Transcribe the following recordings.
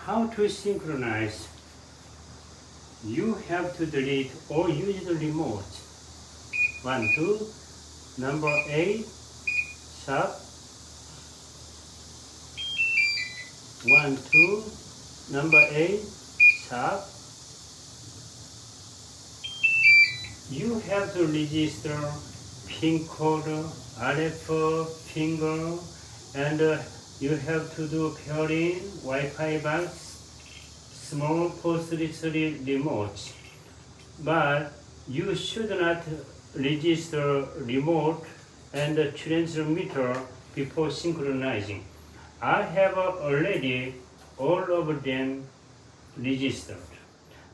how to synchronize? You have to delete or use the remote. 1, 2, number 8, sharp. 1, 2, number 8, sharp. You have to register pin code, RF finger, and you have to do pairing, Wi-Fi box, small post-3 remote. But you should not register remote and transmitter before synchronizing. I have already all of them registered.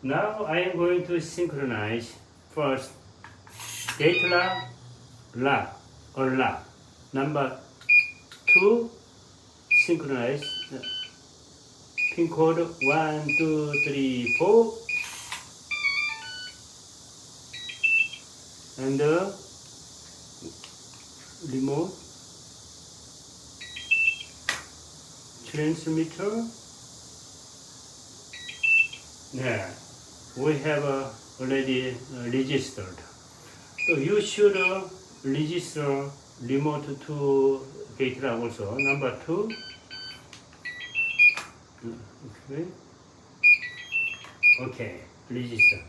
Now I am going to synchronize. First, gate lock, or lock. Number 2, synchronize. Pin code 1, 2, 3, 4. And the remote transmitter. Yeah, we have already registered. So you should register remote to gate lock also. Number 2. Okay. Okay, register.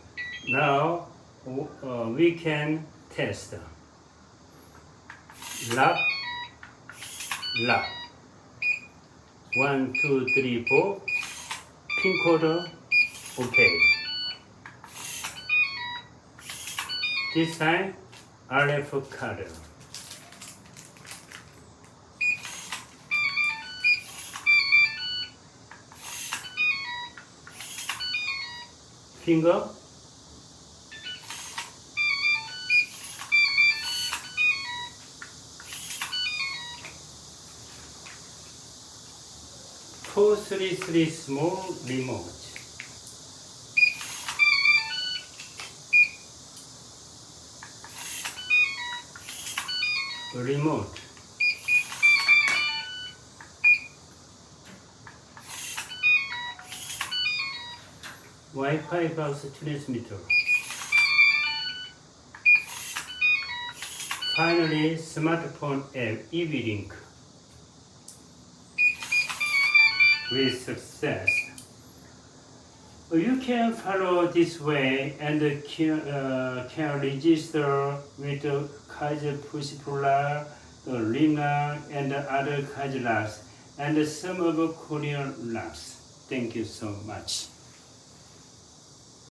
Now we can test. Lock. 1, 2, 3, 4. Pin code. Okay. This time, RF card. Finger. Three small remote. Remote. Wi-Fi box transmitter. Finally, smartphone app M1593Gnk. With success. You can follow this way and can register with Kaiser push-puller, Lina, and other Kaiser locks, and some of Korean locks. Thank you so much.